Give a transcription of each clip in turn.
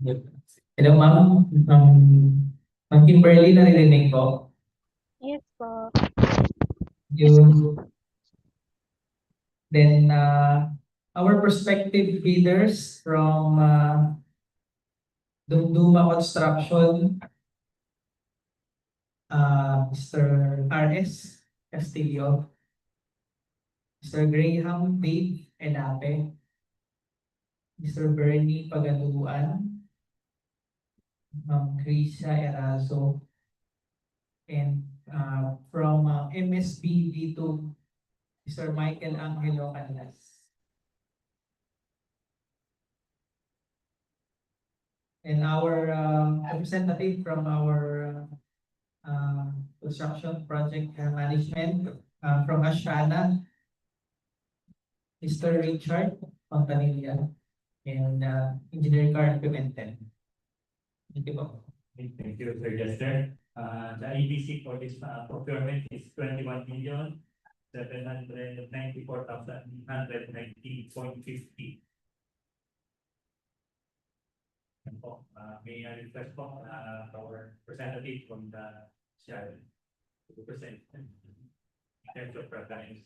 Yep. Hello, ma'am. Ma'am Kimberly, narinig ko. Yes po. You, then, our prospective bidders from Dumduma Construction, Mr. R.S. Castillo, Mr. Graham Dave Enape, Mr. Bernie Pagaduan, Ma'am Crisia Erazo, and from MSB dito, Mr. Michael Angelo Canlas. And our representative from our construction project management from Ashana, Mr. Richard Pantanilla, and Engineer Carl Pimentel. Thank you po. Thank you, Sir Jester. The ABC for this procurement is 21,794,190.50. May I request po our representative from the share to present in terms of preference.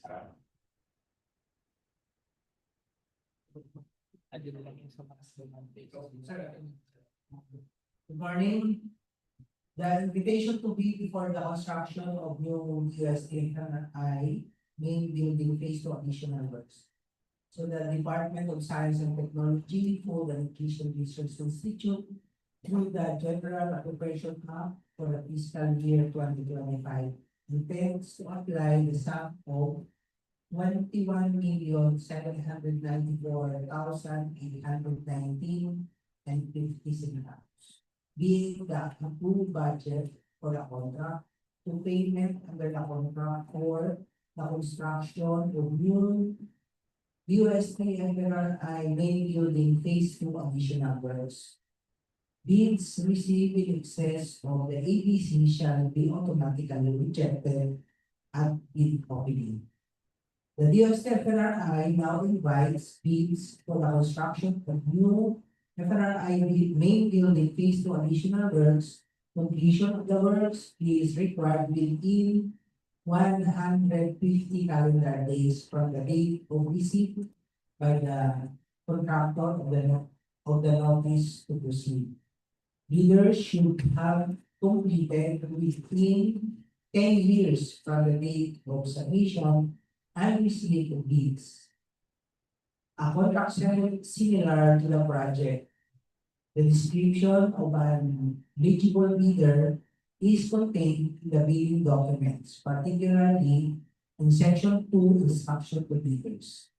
Good morning. The invitation to bid before the construction of new DOST-FNRI main building phase 2 additional works. So the Department of Science and Technology, Food and Nutrition Research Institute, through the General Appropriation Act for the fiscal year 2025, intends to apply the sum of 21,794,819 and 56 being the approved budget for the contract to payment under the contract for the construction of new DOST-FNRI main building phase 2 additional works. Bids received in excess of the ABC shall be automatically rejected at bid opening. The DOST-FNRI now invites bids for the construction of new FNRI main building phase 2 additional works. Completion of the works is required within 150 calendar days from the date of receipt by the contractor of the notice to proceed. Bidders should have completed within 10 years from the date of submission and receipt of bids. A contract similar to the project, the description of an eligible bidder is contained in the bidding documents, particularly in section 2, instruction to bidders.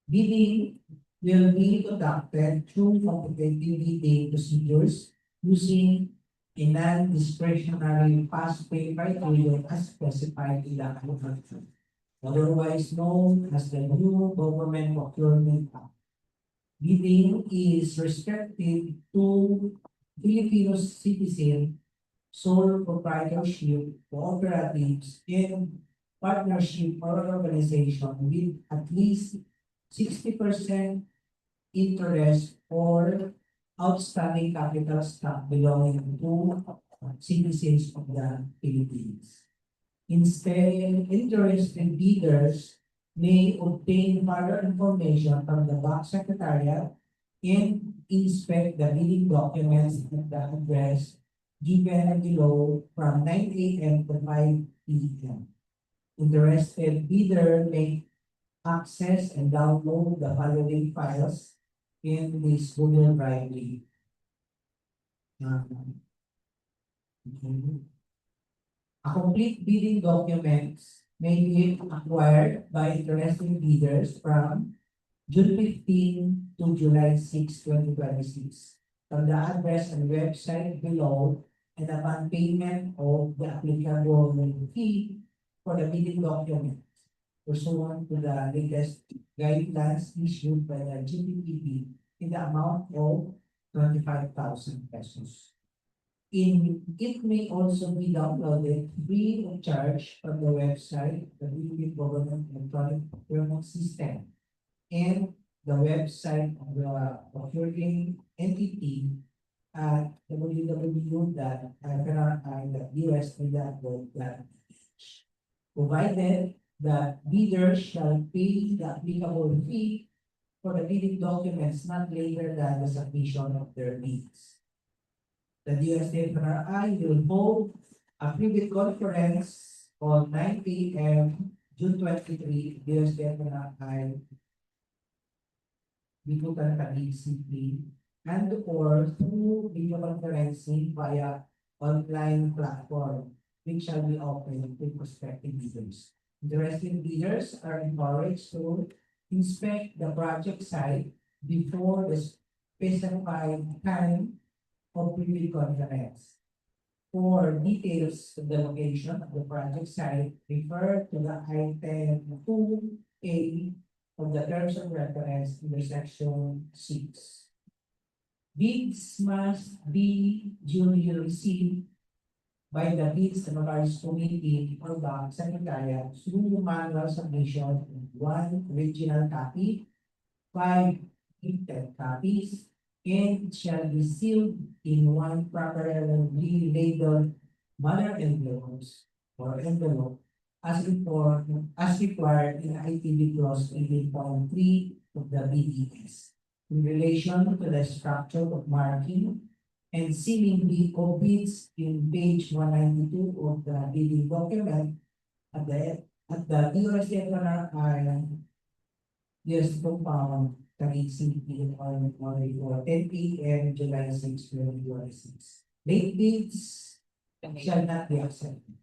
Bidding will be conducted through competitive bidding procedures using a non-discretionary pass-pay criterion as specified in the contract, otherwise known as the new Government Procurement Act. Bidding is restricted to Filipino citizen, sole proprietorship, cooperatives, and partnership or organization with at least 60% interest or outstanding capital stock belonging to citizens of the Philippines. Instead, interested bidders may obtain further information from the Bank Secretariat and inspect the bidding documents at the address given below from 9 a.m. to 5 p.m. Interested bidder may access and download the following files in this Google Drive link. A complete bidding documents may be acquired by interested bidders from June 15 to July 6, 2026 from the address and website below, and upon payment of the applicable fee for the bidding document pursuant to the latest guidelines issued by the GPPB in the amount of 25,000 pesos. It may also be downloaded free of charge from the website, the Philippine Government Electronic Procurement System, and the website of the procuring entity at www.fnri.us.gov.ph. Provided that bidders shall pay the applicable fee for the bidding documents not later than the submission of their bids. The DOST-FNRI will hold a private conference on 9 p.m. June 23, DOST-FNRI Bikutan Taguig City, and or through video conferencing via online platform, which shall be open to prospective bidders. Interested bidders are encouraged to inspect the project site before the specified time of preview conference. For details of the location of the project site, refer to the item 2A of the terms of reference in the section 6. Bids must be duly received by the Bids and Awards Committee or the Secretariat through manual submission of 1 original copy, 5 printed copies, and shall be sealed in 1 properly labeled manner envelopes or envelope as required in ITB clause 18.3 of the BDS. In relation to the structure of marking and sealing of bids in page 192 of the bidding document at the DOST-FNRI compound Taguig City on 10 p.m. July 6, 2026. Late bids shall not be accepted.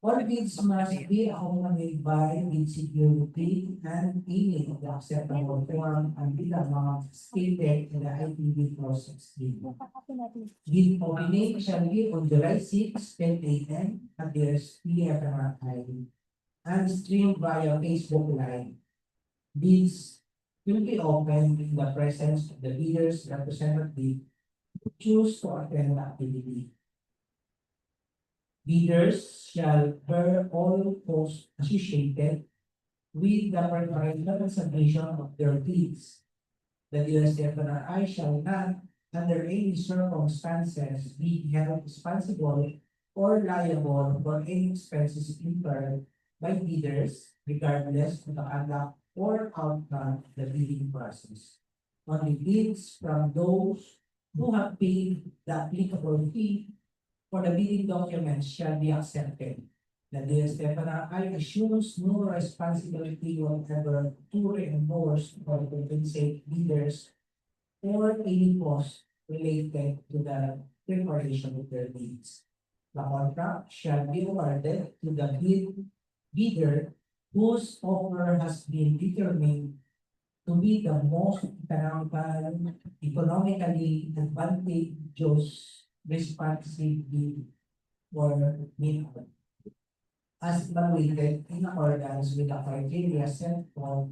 All bids must be accompanied by bid security and payment of the acceptable form and bid amount stated in the ITB process. Bid opening shall be on July 6, 10 a.m. at the DOST-FNRI and streamed via Facebook Live. Bids will be opened in the presence of the bidders representative who choose to attend the activity. Bidders shall bear all costs associated with the preparation and submission of their bids. The DOST-FNRI shall not, under any circumstances, be held responsible or liable for any expenses incurred by bidders, regardless of the conduct or outcome of the bidding process. Only bids from those who have paid the applicable fee for the bidding documents shall be accepted. The DOST-FNRI assumes no responsibility whatever to reimburse or compensate bidders or any cost related to the preparation of their bids. The contract shall be awarded to the bidder whose offer has been determined to be the most economically advantageous responsive bid or minimum, as evaluated in accordance with the criteria set forth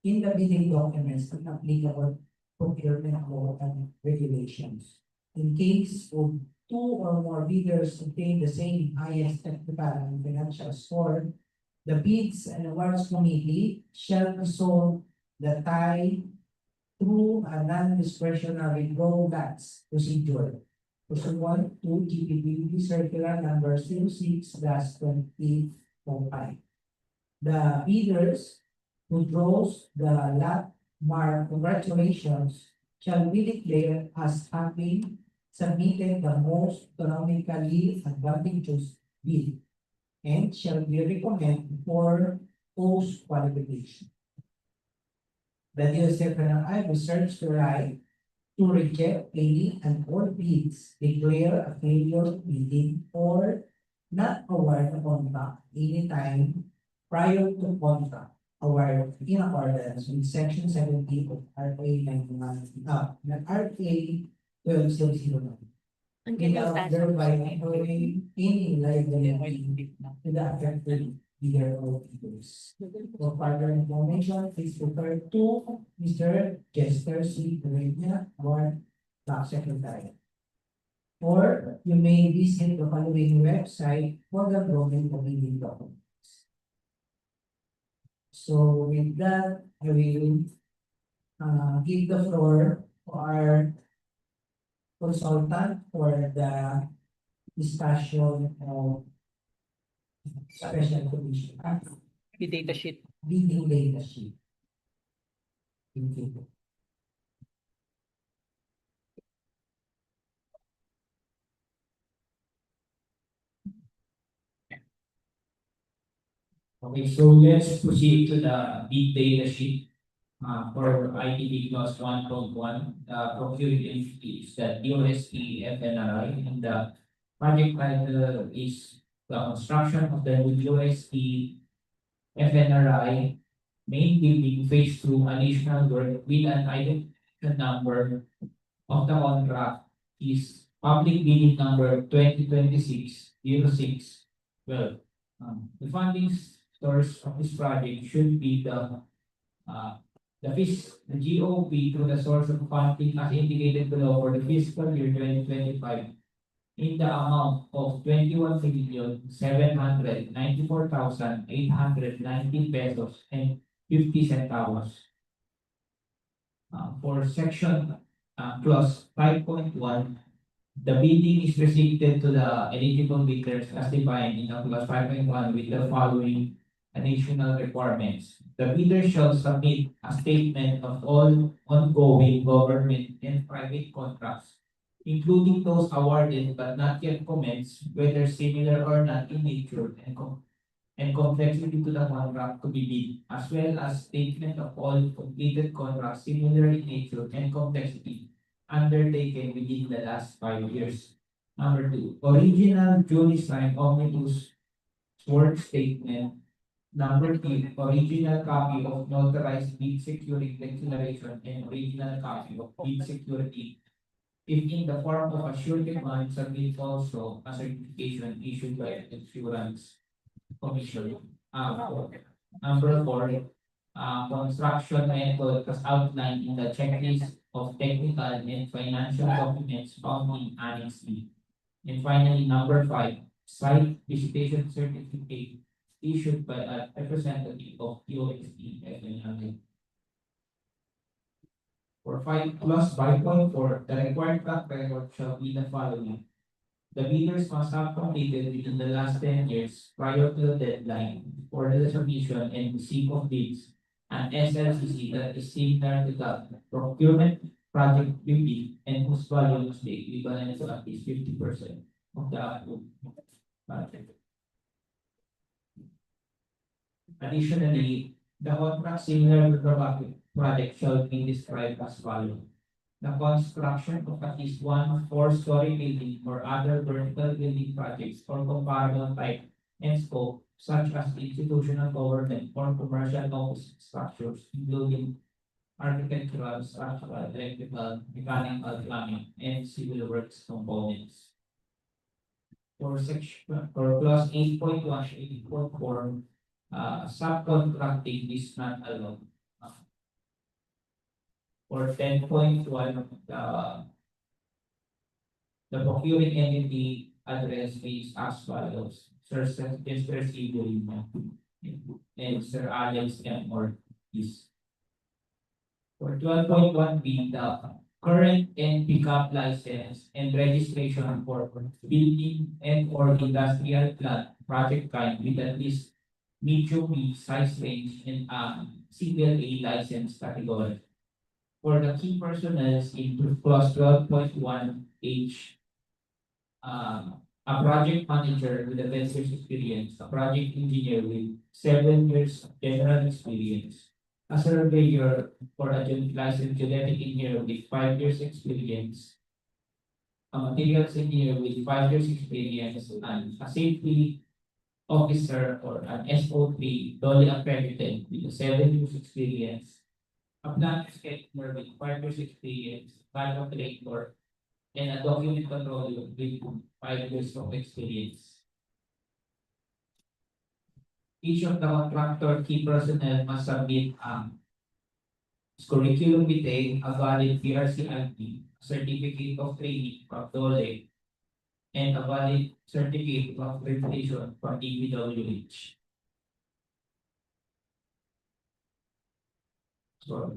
in the bidding documents and applicable procurement law and regulations. In case of 2 or more bidders obtain the same highest technical and financial score, the Bids and Awards Committee shall resolve the tie through a non-discretionary go-bats procedure pursuant to GPB Circular Number 06-2005. The bidders who draws the lot mark congratulations shall be declared as having submitted the most economically advantageous bid and shall be recommended for post qualification. The DOST-FNRI reserves the right to reject any and all bids, declare a failure of bidding, or not award a contract any time prior to contract award in accordance with Section 17 of RA 91, RA 1209. Without thereby incurring any liability to the affected bidder or bidders. For further information, please refer to Mr. Chester C. Pereira, our Tax Secretary. Or you may visit the following website for the drawing of bidding documents. So with that, I will give the floor to our consultant for the discussion of special commission. The data sheet. Bidding data sheet. Thank you. Okay, so let's proceed to the big data sheet. For ITB class 1.1, procuring entities that DOST-FNRI, and the project title is the construction of the new DOST-FNRI main building phase 2 additional work with an identification number of the contract is public bidding number 2026-06. Well, the funding source of this project should be uh, the GOP to the source of funding as indicated below for the fiscal year 2025 in the amount of 21,794,890 pesos and 50 centavos. For section clause 5.1, the bidding is restricted to the eligible bidders as defined in the clause 5.1 with the following additional requirements. The bidder shall submit a statement of all ongoing government and private contracts, including those awarded but not yet commenced, whether similar or not in nature and complexity to the contract to be bid, as well as statement of all completed contracts similar in nature and complexity undertaken within the last 5 years. Number two, original duly signed omnibus sworn statement. Number three, original copy of notarized bid security declaration and original copy of bid security. If in the form of a surety bond, submit also a certification issued by an insurance commission. Number four, construction method as outlined in the checklist of technical and financial documents found in Annex B. And finally, number five, site visitation certificate issued by a representative of DOST FNRI. For 5+5.4, the required track record shall be the following. The bidders must have completed within the last 10 years prior to the deadline for the submission and receipt of bids an SLCC that is similar to the procurement project bid and whose value must be equivalent to at least 50% of the approved project. Additionally, the contract similar to the project shall be described as follows. The construction of at least one four-story building or other vertical building projects or comparable type and scope, such as institutional government or commercial office structures, including architectural, structural, electrical, mechanical, plumbing, and civil works components. For clause 8.1, 8.4, subcontracting is not allowed. For 10.1, the procuring entity address is as follows. Sir Mr. Sigurino and Sir Alex M. Ortiz. For 12.1B, the current and pickup license and registration for building and or industrial plant project kind with at least medium B size range and single A license category. For the key personnel in clause 12.1H, a project manager with a 10 years experience, a project engineer with 7 years of general experience, a surveyor or a licensed genetic engineer with 5 years experience, a materials engineer with 5 years experience, and a safety officer or an SO3 duly accredited with a 7 years experience, a plant scheduler with 5 years experience, plant operator, and a document controller with 5 years of experience. Each of the contractor key personnel must submit curriculum vitae, a valid PRCIP, certificate of training from DOLE, and a valid certificate of accreditation from DPWH. So,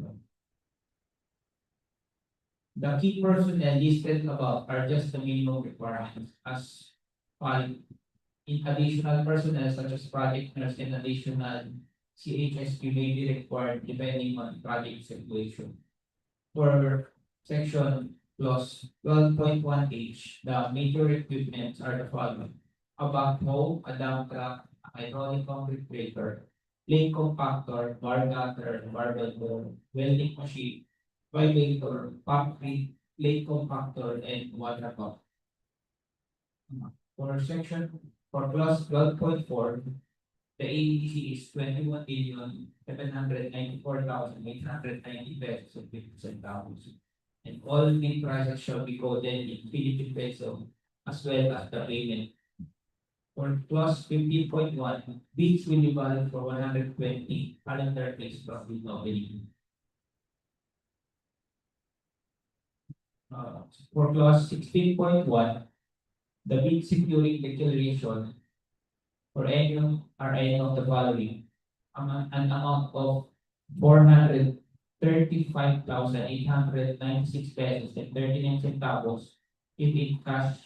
The key personnel listed above are just the minimum requirements as follows. In additional personnel such as project nurse and additional CHSP may be required depending on project situation. For section clause 12.1H, the major equipments are the following: a backhoe, a dump truck, a hydraulic concrete breaker, plate compactor, bar cutter, barbell door, welding machine, vibrator, concrete, plate compactor, and water pump. For section, for clause 12.4, the ADC is 21,794,890 pesos and 50 centavos. And all bid prices shall be coded in Philippine peso as well as the payment. For clause 15.1, bids will be valid for 120 calendar days from bid opening. For clause 16.1, the bid securing declaration for any of the following, an amount of 435,896 pesos and 39 centavos if in cash,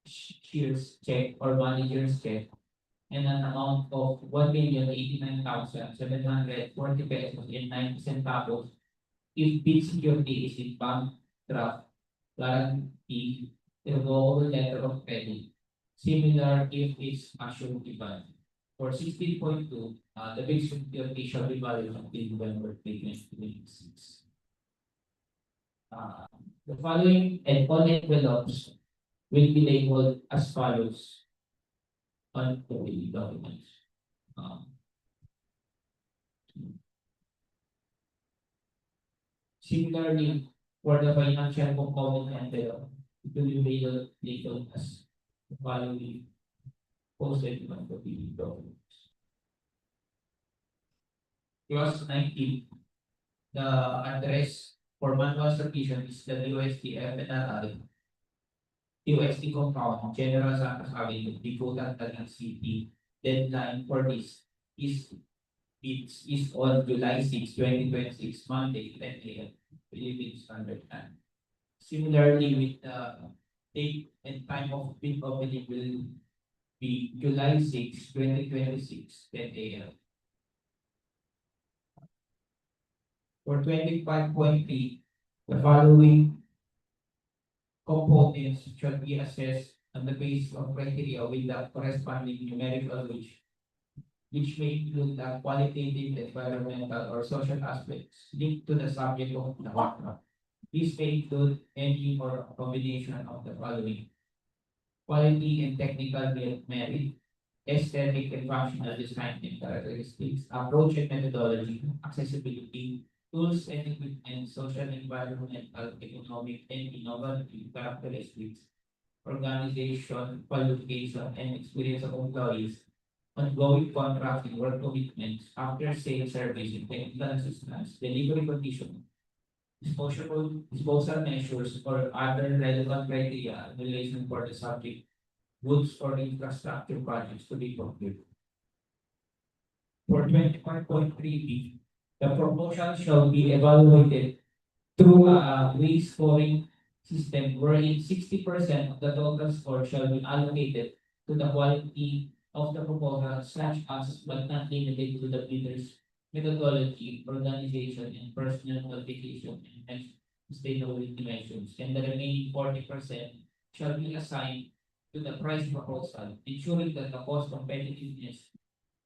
shares check or manager's check, and an amount of 1,089,740 pesos and 90 centavos if bid security is in bank draft, guarantee, revocable letter of credit. Similar if it's assured bond. For 16.2, the bid security shall be valid until November 2026. The following and all envelopes will be labeled as follows on the documents. Similarly, for the financial component envelope, it will be labeled as the following posted on the documents. Clause 19, the address for manual submission is the DOST-FNRI, DOST compound, General Santos Avenue, Bicutan, Talang City. Deadline for this is on July 6, 2026, Monday, 10 a.m. Philippine Standard Time. Similarly, with the date and time of bid opening will be July 6, 2026, 10 a.m. For 25.3, the following components should be assessed on the basis of criteria with the corresponding numerical which may include the qualitative, environmental, or social aspects linked to the subject of the contract. This may include any or a combination of the following: quality and technical merit, aesthetic and functional design and characteristics, approach and methodology, accessibility, tools and equipment, social, environmental, economic, and innovative characteristics, organization, qualification, and experience of employees, ongoing contracting work commitments, after sales service and technical assistance, delivery condition, disposal measures, or other relevant criteria in relation for the subject goods or infrastructure projects to be completed. For 25.3B, the proposal shall be evaluated through a weight scoring system wherein 60% of the total score shall be allocated to the quality of the proposal, such as but not limited to the bidder's methodology, organization, and personal qualification and sustainability measures, and the remaining 40% shall be assigned to the price proposal, ensuring that the cost competitiveness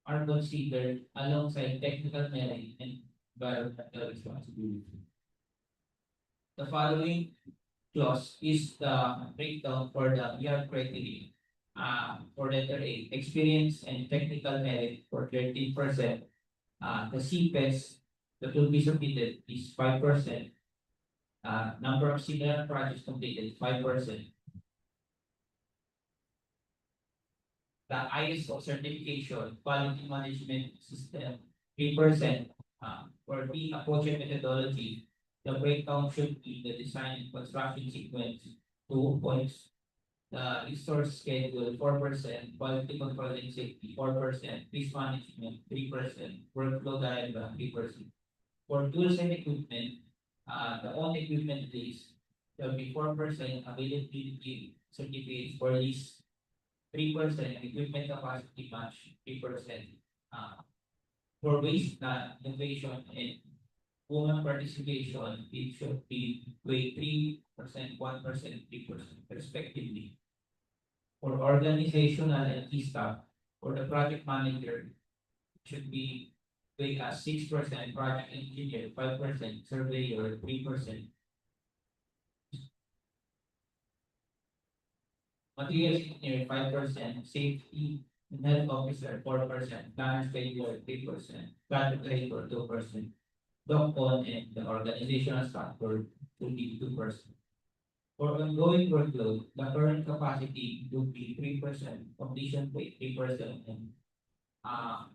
are considered alongside technical merit and environmental responsibility. The following clause is the breakdown for the year criteria. For letter A, experience and technical merit for 13%. The CPES that will be submitted is 5%. Number of similar projects completed, 5%. The ISO certification, quality management system, 3%. For B, approach and methodology, the breakdown should be the design and construction sequence, 2 points. The resource schedule, 4%, quality control and safety, 4%, risk management, 3%, workflow diagram, 3%. For tools and equipment, The only equipment list, there will be 4% availability certificates for lease, 3% equipment capacity match, 3%. For waste na innovation and woman participation, it should be weigh 3%, 1%, 3% respectively. For organizational and key staff, for the project manager, should be weighed as 6%, project engineer, 5%, surveyor, 3%. Materials engineer, 5%, safety and health officer, 4%, planner scheduler, 3%, project director, 2%. Doc on and the organizational structure will be 2%. For ongoing workload, the current capacity will be 3%, completion rate 3%, and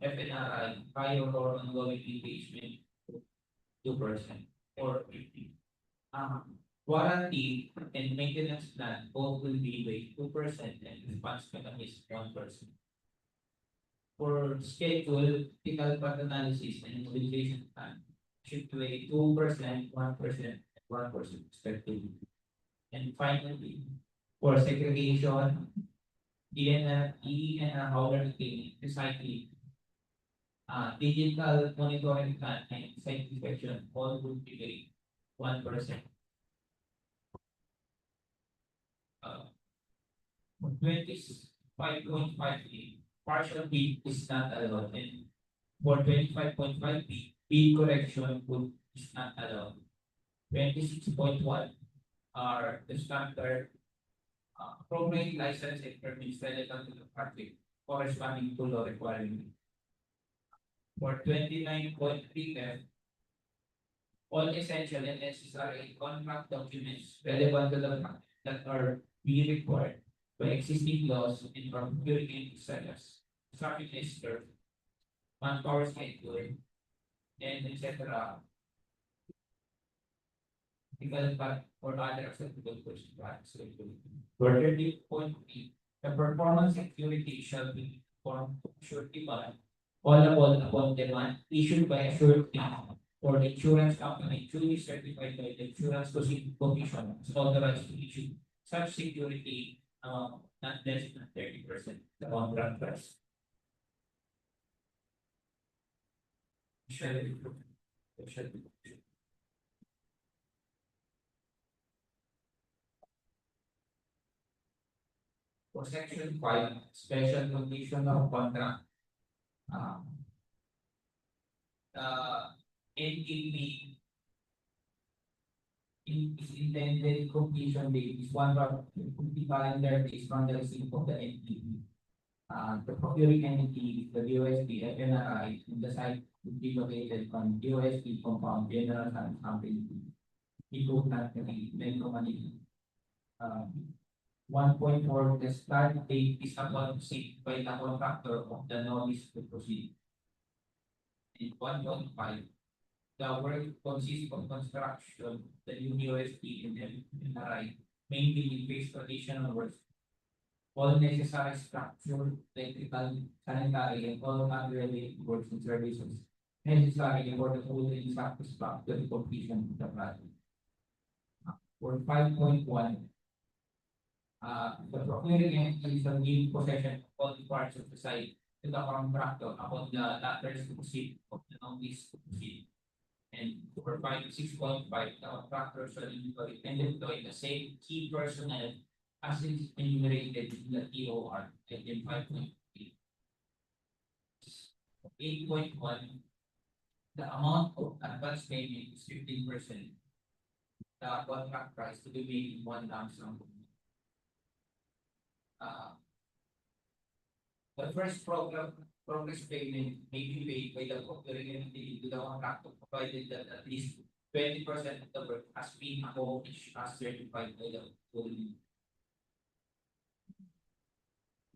FNRI, higher or ongoing engagement, 2%, or 50. Warranty and maintenance plan both will be weighed 2% and response mechanism 1%. For schedule, critical path analysis and mobilization plan should weigh 2%, 1%, 1% respectively. And finally, for segregation, ENR hauler cleaning, recycling, digital monitoring plan and site inspection all would be weighed 1%. 25.5 partial bid is not allowed, and for 25.5 bid correction would is not allowed. 26.1 are the standard appropriate license and permits relevant to the project corresponding to law requirement. For 29.3 F, all essential and necessary contract documents relevant to the project that are being required by existing laws and procuring such as traffic register, manpower schedule, and etc. Legal path or other acceptable question. For 30.3, the performance security shall be formed surety bond callable upon demand issued by a surety or the insurance company duly certified by the insurance commission is authorized to issue such security not less than 30% the contract price. Shall be. For section 5, special condition of contract. NTP is intended completion date is 150 calendar days from the receipt of the NTP. The procuring entity is the DOST FNRI, and the site would be located on DOST compound General Science Company. Ito natin Metro Manila. 1.4, the start date is upon receipt by the contractor of the notice to proceed. And 1.5, the work consists of construction, the new USP and MRI, mainly based additional works. All necessary structure, technical, sanitary, and all other related works and services necessary for the full and satisfactory completion of the project. For 5.1, the procuring entity shall give possession of all parts of the site to the contractor upon the latter's receipt of the notice to proceed. And for 6.5, the contractor shall employ the same key personnel as is enumerated in the TOR item 5.3. 8.1, the amount of advance payment is 15%. The contract price to be made in 1 lump sum. The first progress payment may be paid by the procuring entity to the contractor provided that at least 20% of the work has been accomplished as certified by the procuring.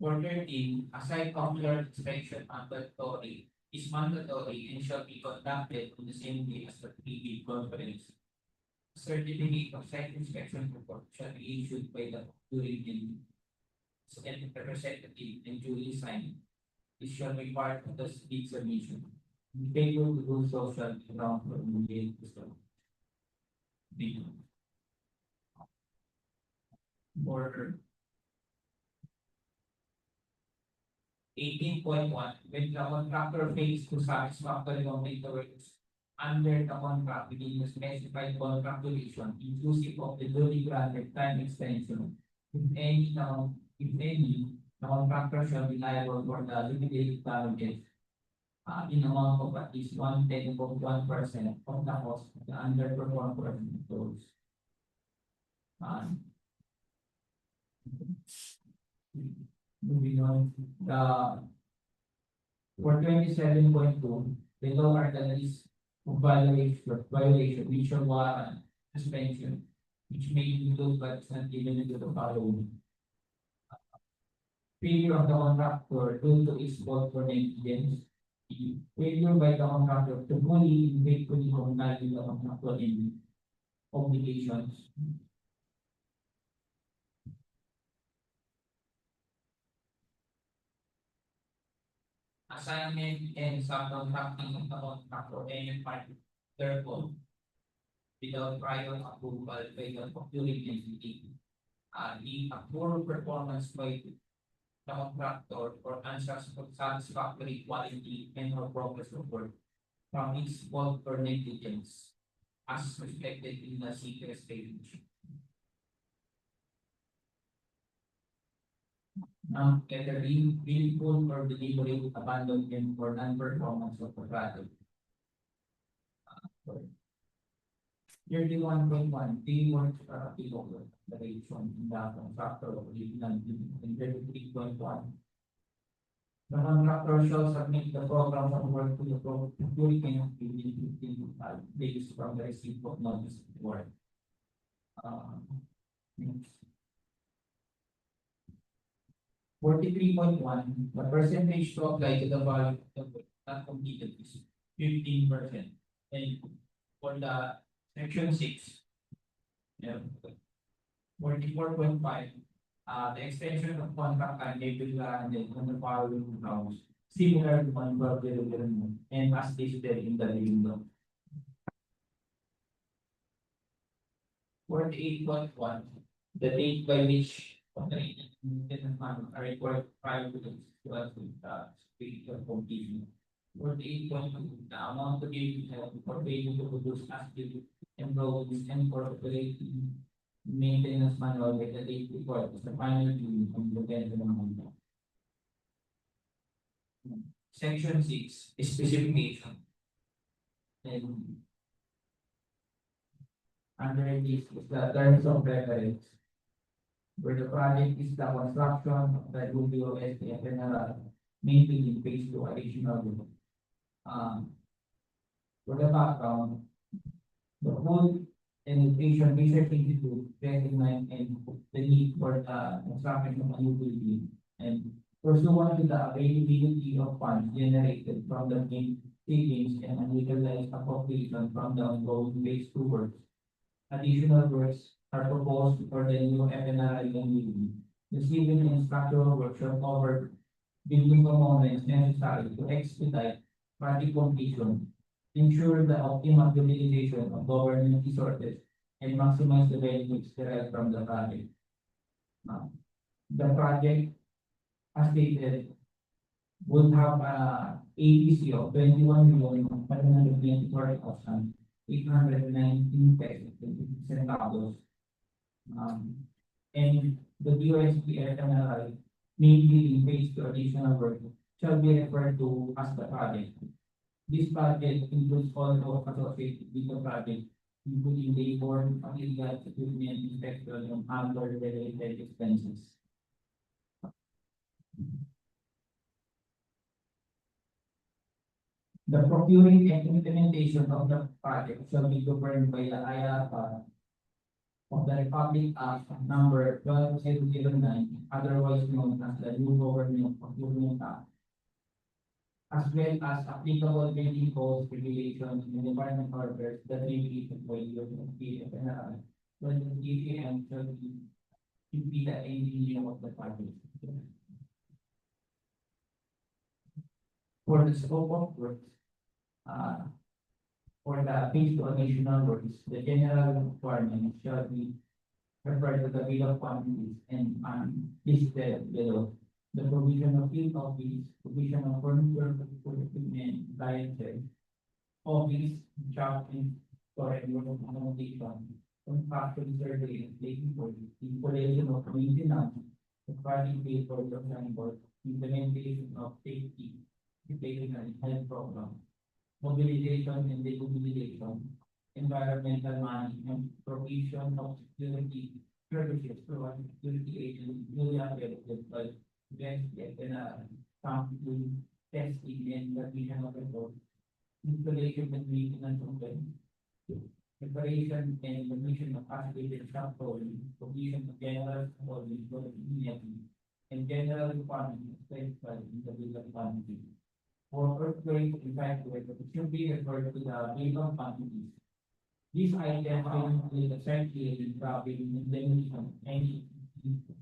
For 13, a site computer inspection mandatory is mandatory and shall be conducted on the same day as the pre-bid conference. Certificate of site inspection report shall be issued by the procuring and representative and duly signed. It shall be part of the bid submission. The failure to do so shall be ground for immediate disclosure. the order 18.1, when the contractor fails to satisfactorily complete the works under the contract within the specified contract duration, inclusive of the duly granted time extension, if any, the contractor shall be liable for the liquidated damages in amount of at least 1/10 of 1% of the cost of the underperformed portion of those. Moving on, for 27.2, below are the list of violation which shall warrant suspension, which may include but is not limited to the following. Failure of the contractor due to its fault for negligence. Failure by the contractor to fully and faithfully comply with the contractual obligations. Assignment and subcontracting of the contractor any part therefore without prior approval by the procuring entity. The poor performance by the contractor or unsatisfactory quality and or progress of work from its fault or negligence as reflected in the secret stage. Now, either willful or deliberate abandonment or non-performance of the project. 31.1, teamwork people, the relation in the contractor of original in 33.1. The contractor shall submit the program of work to the procuring entity within 15 days from the receipt of notice of work. Next. 43.1, the percentage to apply to the value of the work not completed is 15%. And for the section 6, 44.5, the extension of contract can be granted on the following grounds, similar to one and as listed in the law. 48.1, the date by which operating are required prior to the speed of completion. 48.2, the amount to be for paying to produce as the enrolled and for operating maintenance manual with the date report is the final due from the vendor amount. Section 6, specification. And under this is the terms of reference, where the project is the construction of the DOST-FNRI, mainly in phase 2 additional. For the background, the whole education research institute recognize and the need for the construction of a new building and pursuant to the availability of funds generated from the main savings and unutilized appropriation from the ongoing phase 2 works. Additional works are proposed for the new FNRI building. The civil and structural work shall cover building components necessary to expedite project completion, ensure the optimal utilization of government resources, and maximize the benefits derived from the project. The project, as stated, would have a APC of 21,524,819 pesos centavos. And the DOST-FNRI, mainly in phase 2 additional work, shall be referred to as the project. This project includes all those associated with the project, including labor, illegal equipment inspection, and other related expenses. The procuring and implementation of the project shall be governed by the IRR of the Republic Act number 12009, otherwise known as the New Government Procurement Act, as well as applicable building codes, regulations, and environmental orders that may be issued by the FNRI. When the DPM shall be the engineer of the project. For the scope of work, For the phase two additional works, the general requirements shall be referred to the bill of quantities and listed below. The provision of field office, provision of furniture, for equipment, appliances, office, shop, and storage of accommodation, construction survey, taking for installation of maintenance, the party pay for the signboard, implementation of safety, education and health program, mobilization and demobilization, environmental management, provision of security services to security agents newly accredited by investigate and sampling, testing and revision of reports, installation and maintenance of them, preparation and submission of activated scaffolding, provision of general scaffolding for the community, and general requirements specified in the bill of quantity. For earthquake impact rate, it should be referred to the bill of quantities. These items will include the circulating traffic, indemnification, any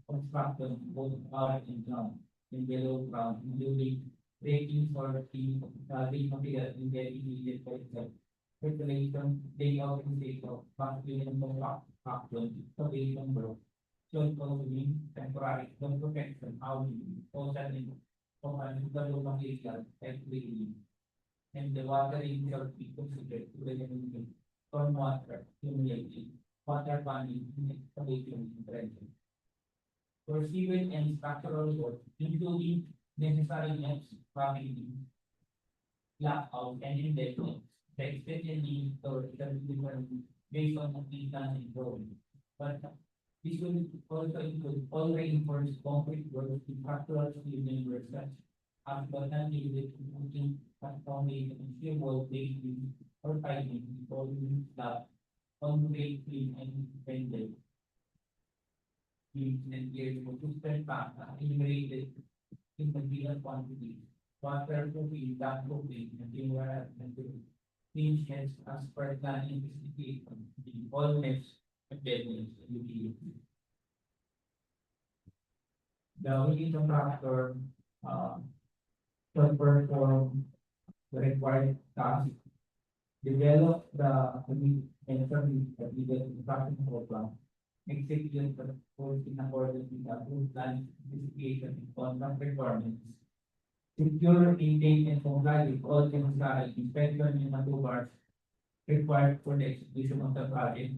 construction, both above and ground, and below ground, including breaking for the material in the immediate itself, circulation, day organization, construction, construction, installation work, soil consuming, temporary, non-protection, housing, social of unusable material, and and the watering shall be considered to eliminate stormwater accumulating, water planning, and excavation and dredging. For civil and structural work, including necessary needs, property, blackout, and investments, the extended need for shall be determined based on the plan and drawing. But this will also include all reinforced concrete works, structural steel members such as button needed to putting foundation and steel wall basing or piping before we slab on grade clean and bended. Beams and gears for system packs are enumerated in material quantity. Waterproofing, damp-proofing, and timber and clean sheds as per plan investigation in all next buildings and utilities. The winning contractor shall perform the required task, develop the and submit the legal construction program, execute the proposed in accordance with the approved plan specification and contract requirements, secure, maintain, and comply with all necessary inspection and maneuvers required for the execution of the project,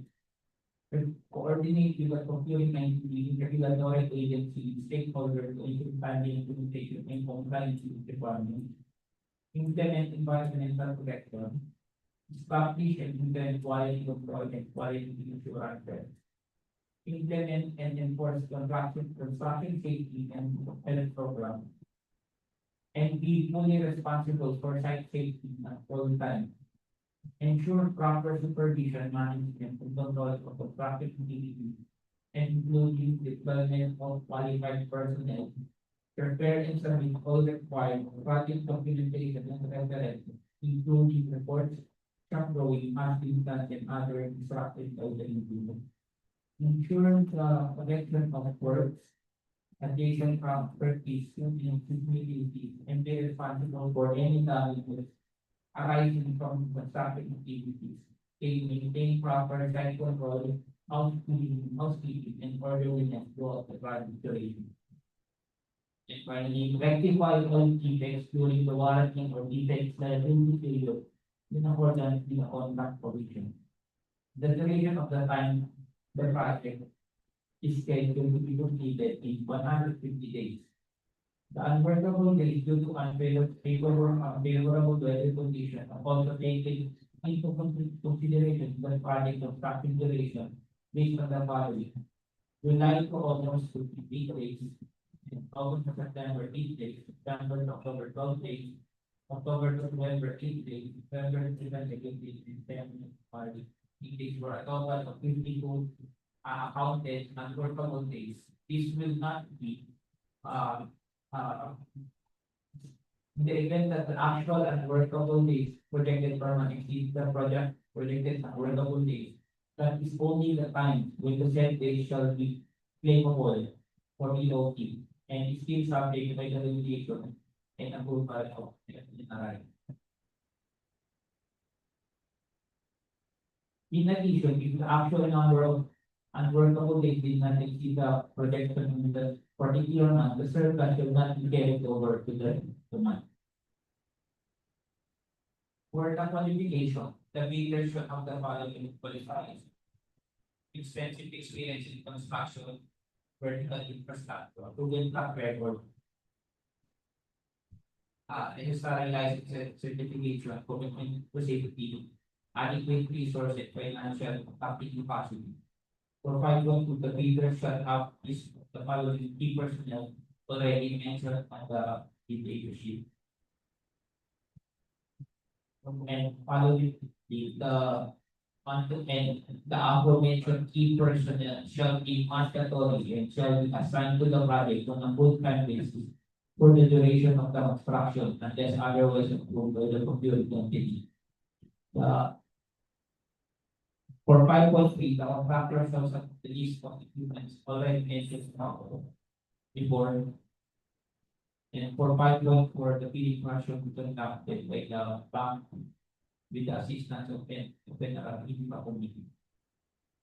coordinate with the procuring entity, regulatory agency, stakeholders to ensure timely implementation and compliance with requirements, implement environmental protection, establish and implement quality control and quality assurance, implement and enforce construction safety and health program, and be fully responsible for site safety at all times. Ensure proper supervision, management, and control of the traffic activity, including deployment of qualified personnel. Prepare and submit all required project documentation and reference, including reports, shop drawing, mapping plans, and other instructed improvement. Ensure the collection of works adjacent properties, utilities, and be responsible for any damages arising from construction activities. They maintain proper site control, housekeeping, and orderliness throughout the project duration. And finally, rectify all defects during the warranty or defects that indicated in accordance with the contract provision. The duration of the time the project is scheduled to be completed in 150 days. The unworkable days due to unfavorable weather conditions are also taken into consideration for the project construction duration based on the following: July to August 58 days, August to September 8 days, September to October 12 days, October to November 8 days, November to December 8 days, and December 8 days for a total of 52 counted unworkable days. This will not be in the event that the actual unworkable days projected from exceed the project projected unworkable days. That is only the time when the said days shall be claimable for EOT and is still subject by the limitation and approval of FNRI. In addition, if the actual number of unworkable days did not exceed the projection in the particular month, the surplus shall not be carried over to the month. For the qualification, the bidder should have the following qualifications: extensive experience in construction, vertical infrastructure, proven track record, necessary license certification, commitment to safety, adequate resource and financial capital capacity. For 5.2, the bidder shall have the following key personnel already mentioned on the bid sheet. And following the aforementioned key personnel shall be mandatory and shall be assigned to the project on a full-time basis for the duration of the construction unless otherwise approved by the procuring entity. The For 5.3, the contractor shall submit the list of equipments already mentioned before. And for 5.4, the bidding process will be conducted by the bank with the assistance of FNRI committee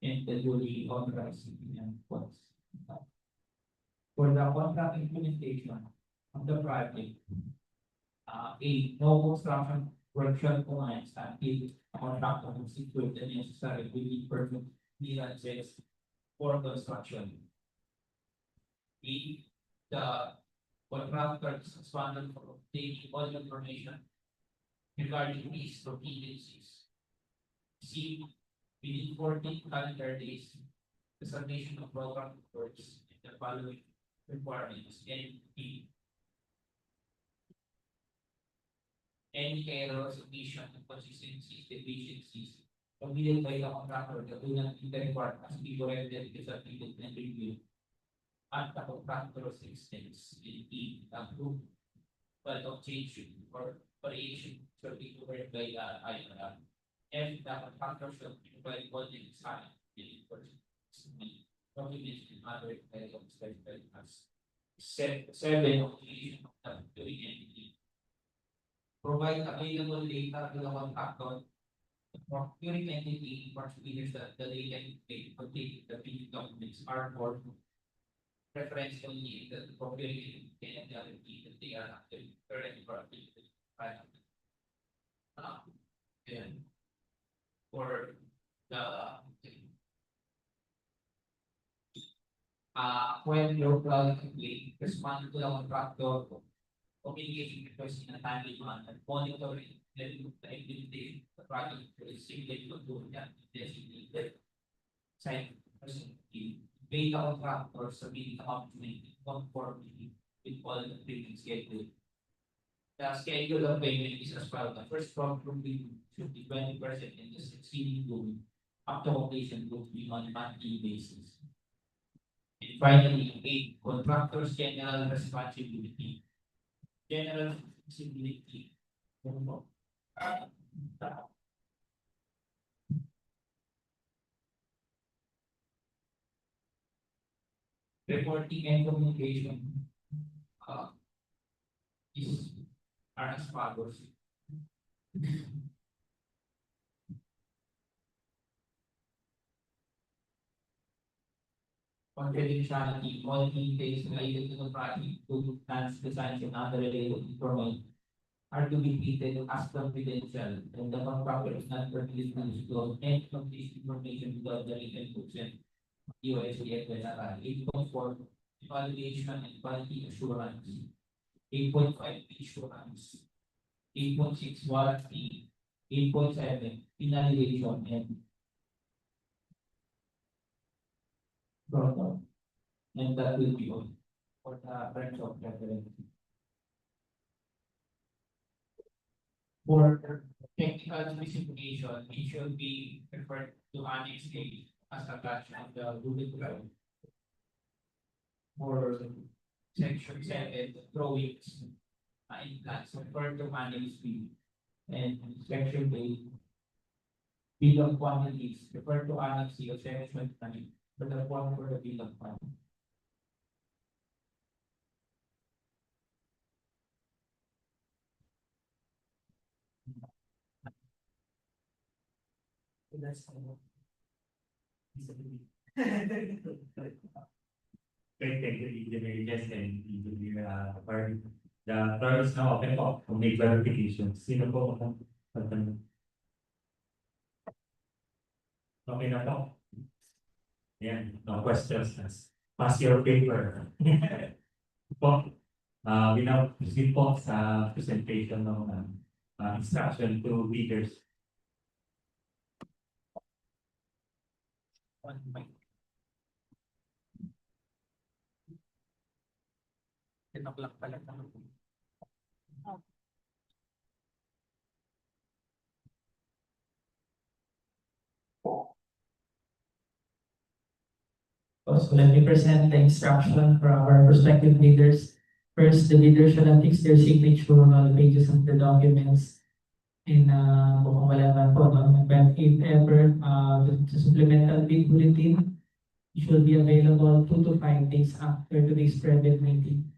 and the duly authorized civilian funds. For the contract implementation of the project, no construction work shall commence until the contractor has secured the necessary building permit clearances for construction. B, the contractor is responsible for obtaining all information regarding these contingencies. C, within 14 calendar days, the submission of program reports and the following requirements. And B, any errors, omission, inconsistencies, deficiencies committed by the contractor that do not meet the requirements be corrected, disappeared, and reviewed at the contractor's expense. And E, approved but of change or variation shall be covered by the IRR. F, the contractor shall provide all the design in person. Documents and other items specified as. Seven, obligation of the doing entity. Provide available data to the contractor. The procuring entity informs bidders that the data contained the bidding documents are for reference only that the procuring entity and the other key that they are not currently for and for the when your product complete, respond to the contractor communication request in a timely manner, monitoring the implementation of the project is significant to that designated site person pay the contractor submitting the opportunity conformity with all the payment schedule. The schedule of payment is as follows: the first program should be 20% and the succeeding loan up to completion will be on a monthly basis. And finally, 8, contractor's general responsibility. General responsibility. Reporting and communication are as follows. Confidentiality, all details related to the project, including plans, designs, and other related information are to be treated as confidential, and the contractor is not permitted to disclose any of this information without the written consent of DOST-FNRI. 8.4, evaluation and quality assurance. 8.5, assurance. 8.6, warranty. 8.7, finalization and protocol. And that will be all for the branch of reference. For technical specification, it should be referred to Annex A as attached on the Google Drive. For section 7, drawings and plans, refer to Annex B. And section 8, bill of quantities, refer to Annex C of section 9 for the form for the bill of quantities. that's all. Thank you, Engineer Jess and Engineer Barney. The floor is now open po kung may clarification. Sino po ang tatanong? Okay na po. Yan, no questions. Pass your paper. Po, we now proceed po sa presentation ng instruction to leaders. One mic. 10 o'clock pala. So let me present the instruction for our prospective leaders. First, the leader shall affix their signature on all pages of the documents. In kung wala man po, no? But if ever, the supplemental bid bulletin should be available 2 to 5 days after today's private meeting.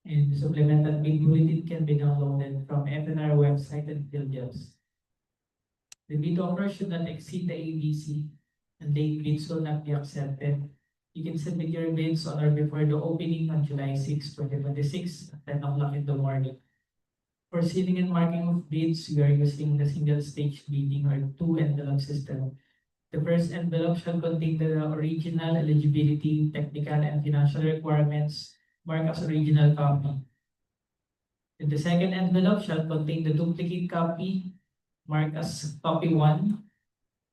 And the supplemental bid bulletin can be downloaded from FNR website and PhilJobs. The bid offer should not exceed the ABC, and late bids will not be accepted. You can submit your bids on or before the opening on July 6, 2026 at 10 o'clock in the morning. For sealing and marking of bids, we are using the single stage bidding or 2 envelope system. The first envelope shall contain the original eligibility, technical, and financial requirements marked as original copy. And the second envelope shall contain the duplicate copy marked as copy 1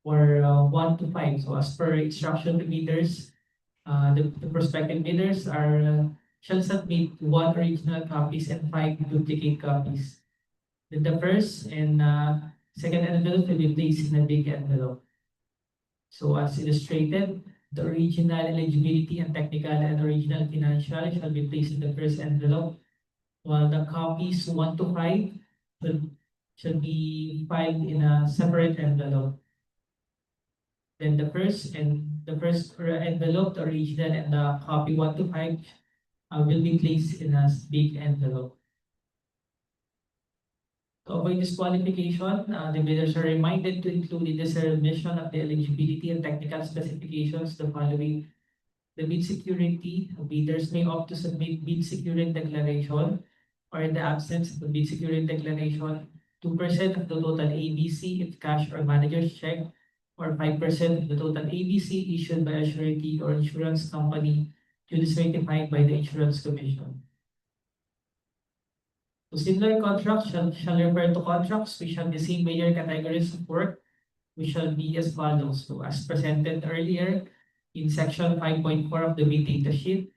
or 1 to 5. So as per instruction to bidders, the prospective bidders shall submit 1 original copies and 5 duplicate copies. Then the first and second envelope will be placed in a big envelope. So as illustrated, the original eligibility and technical and original financial shall be placed in the first envelope, while the copies 1 to 5 should be filed in a separate envelope. Then the first envelope, the original and the copy 1 to 5 will be placed in a big envelope. To avoid disqualification, the bidders are reminded to include in the submission of the eligibility and technical specifications the following: the bid security. Bidders may opt to submit bid security declaration, or in the absence of the bid security declaration, 2% of the total ABC if cash or manager's check, or 5% of the total ABC issued by a surety or insurance company duly certified by the Insurance Commission. So similar contracts shall refer to contracts which have the same major categories of work, which shall be as follows. So as presented earlier in section 5.4 of the bid data sheet,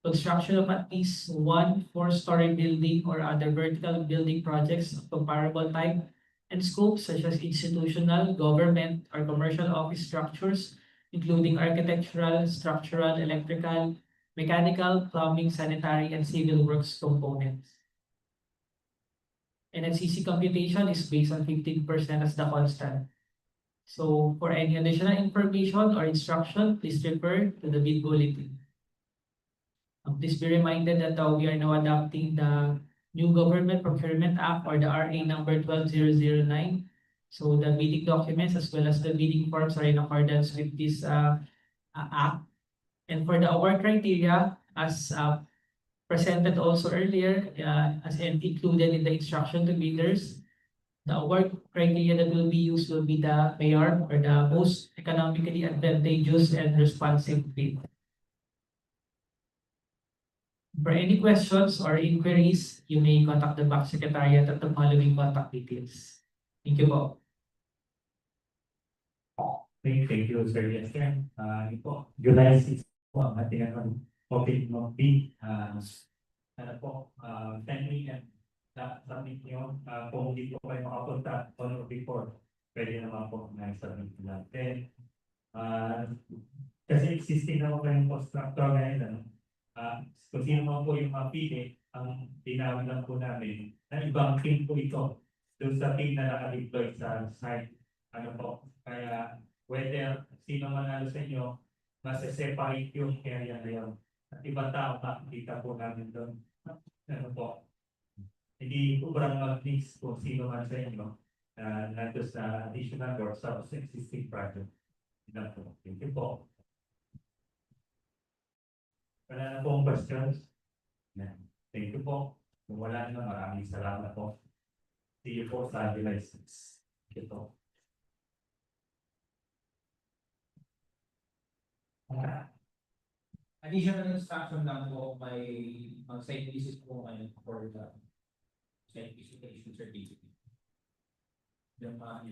construction of at least 1 4-story building or other vertical building projects of comparable type and scope, such as institutional, government, or commercial office structures, including architectural, structural, electrical, mechanical, plumbing, sanitary, and civil works components. NFCC computation is based on 15% as the constant. So for any additional information or instruction, please refer to the bid bulletin. Please be reminded that we are now adopting the new Government Procurement Act, or the RA number 12009. So the bidding documents as well as the bidding forms are in accordance with this act. And for the award criteria, as presented also earlier, as included in the instruction to bidders, the award criteria that will be used will be the MAYAR, or the most economically advantageous and responsive bid. For any questions or inquiries, you may contact the Back Secretariat at the following contact details. Thank you po. Thank you, Sir Lester. July 6 po ang ating topic ng bid. Ano po, 10 million submit nyo. Kung hindi po kayo makapunta on or before, pwede naman po na-submit natin. Kasi existing naman kayong constructor ngayon, kung sino man po yung mapili, ang tinawag lang po namin na ibang team po ito doon sa team na naka-deploy sa site. Ano po, kaya whether sino man sa inyo, masa-separate yung area na yun. At ibang tao makikita po namin doon. Ano po, hindi sobrang mag-mix kung sino man sa inyo. nandun sa additional work sa existing project. Yun lang po. Thank you po. Wala na pong questions? Yan. Thank you po. Kung wala na, maraming salamat po. See you po sa July 6. Thank you po. Additional instruction lang po, may mag-site visit po ngayon for the site visitation certificate. Yung mga